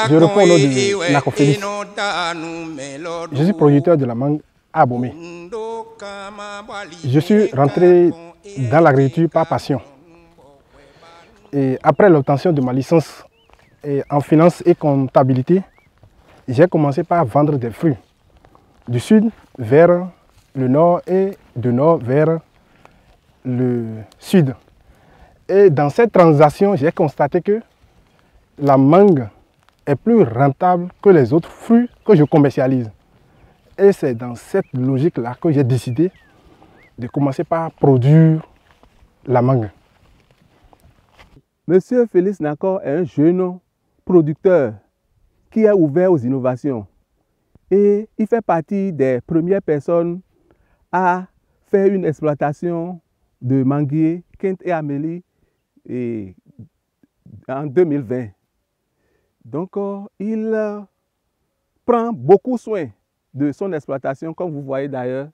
Je réponds au nom de Nako Félix. Je suis producteur de la mangue à Abomey. Je suis rentré dans l'agriculture par passion. Et après l'obtention de ma licence en finance et comptabilité, j'ai commencé par vendre des fruits du sud vers le nord et du nord vers le sud. Et dans cette transaction, j'ai constaté que la mangue est plus rentable que les autres fruits que je commercialise. Et c'est dans cette logique-là que j'ai décidé de commencer par produire la mangue. Monsieur Félix Nako est un jeune producteur qui est ouvert aux innovations. Et il fait partie des premières personnes à faire une exploitation de manguiers, Kent et Amélie, en 2020. Donc, il prend beaucoup soin de son exploitation, comme vous voyez d'ailleurs,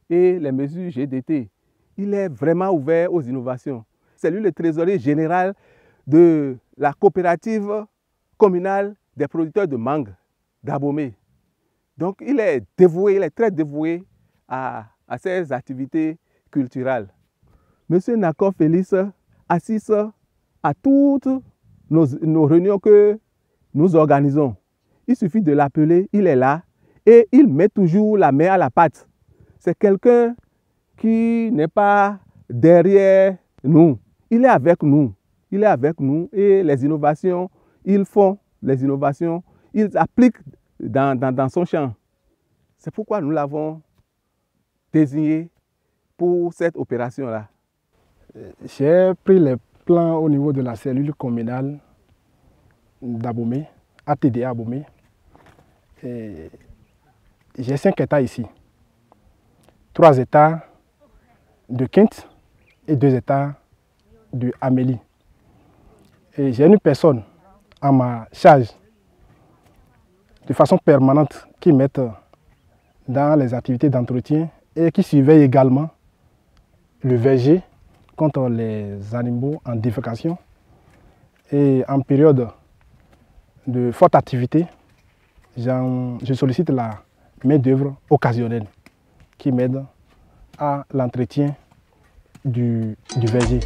et les mesures GDT. Il est vraiment ouvert aux innovations. C'est lui le trésorier général de la coopérative communale des producteurs de mangue d'Abomey. Donc, il est dévoué, il est très dévoué à ces activités culturelles. Monsieur Nako Félix assiste à toutes nos réunions que nous organisons. Il suffit de l'appeler, il est là et il met toujours la main à la pâte. C'est quelqu'un qui n'est pas derrière nous. Il est avec nous. Il est avec nous et les innovations, ils font les innovations, ils appliquent dans son champ. C'est pourquoi nous l'avons désigné pour cette opération-là. J'ai pris les plans au niveau de la cellule communale d'Abomey, ATDA Abomey. J'ai 5 hectares ici. 3 hectares de Kent et 2 hectares de Amélie. Et j'ai une personne à ma charge de façon permanente qui m'aide dans les activités d'entretien et qui surveille également le verger contre les animaux en défécation. Et en période de forte activité, je sollicite la main-d'œuvre occasionnelle qui m'aide à l'entretien du verger.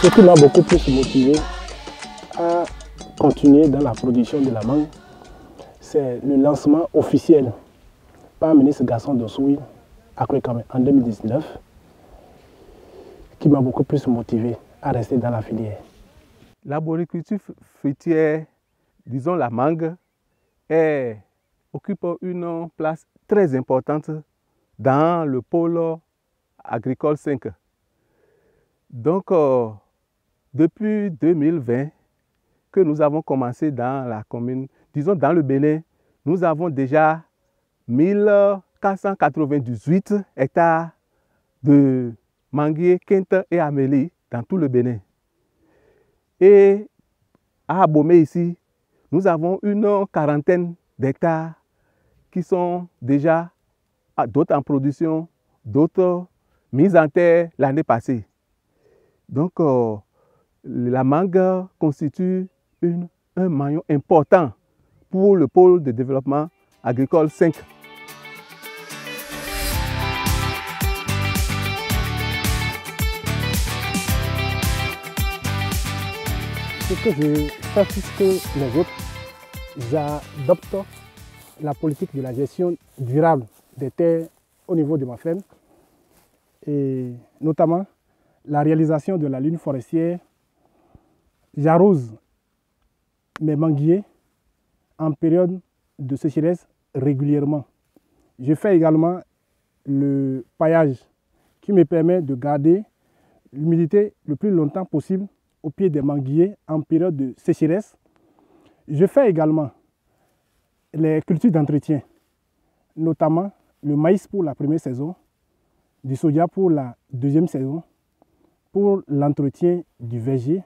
Ce qui m'a beaucoup plus motivé à continuer dans la production de la mangue, c'est le lancement officiel par le ministre Gaston Dossoui à Kwekame en 2019 qui m'a beaucoup plus motivé à rester dans la filière. L'arboriculture fruitière, disons la mangue, occupe une place très importante dans le pôle agricole 5. Donc, depuis 2020 que nous avons commencé dans la commune, disons dans le Bénin, nous avons déjà 1498 hectares de manguiers, Kent et Amélie dans tout le Bénin. Et à Abomey ici, nous avons une quarantaine d'hectares qui sont déjà d'autres en production, d'autres mises en terre l'année passée. Donc, la mangue constitue un maillon important pour le pôle de développement agricole 5. Ce que je fais plus que les autres, j'adopte la politique de la gestion durable des terres au niveau de ma ferme et notamment la réalisation de la ligne forestière. J'arrose mes manguiers en période de sécheresse régulièrement. Je fais également le paillage qui me permet de garder l'humidité le plus longtemps possible au pied des manguiers en période de sécheresse. Je fais également les cultures d'entretien, notamment le maïs pour la première saison, du soja pour la deuxième saison, pour l'entretien du verger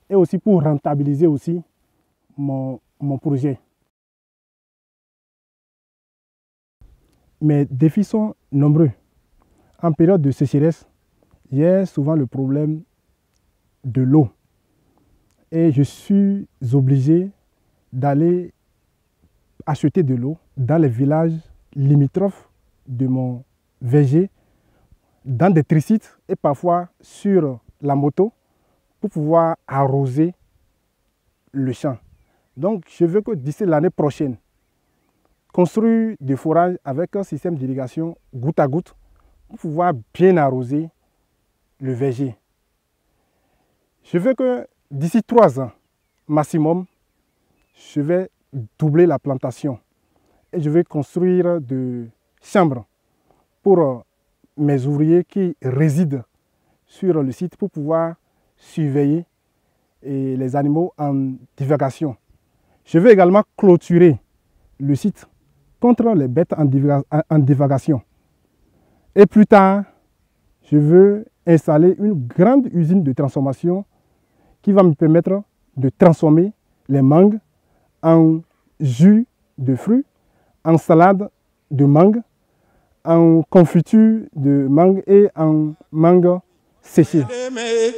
et aussi pour rentabiliser aussi mon projet. mes défis sont nombreux. En période de sécheresse, j'ai souvent le problème de l'eau. Et je suis obligé d'aller acheter de l'eau dans les villages limitrophes de mon verger, dans des tricites et parfois sur la moto pour pouvoir arroser le champ. Donc je veux que d'ici l'année prochaine, construire des forages avec un système d'irrigation goutte à goutte pour pouvoir bien arroser le verger. Je veux que d'ici 3 ans maximum, je vais doubler la plantation et je vais construire des chambres pour mes ouvriers qui résident sur le site pour pouvoir surveiller les animaux en divagation. Je veux également clôturer le site contre les bêtes en divagation. Et plus tard, je veux installer une grande usine de transformation qui va me permettre de transformer les mangues en jus de fruits, en salade de mangue, en confiture de mangue et en mangue séchée. Me,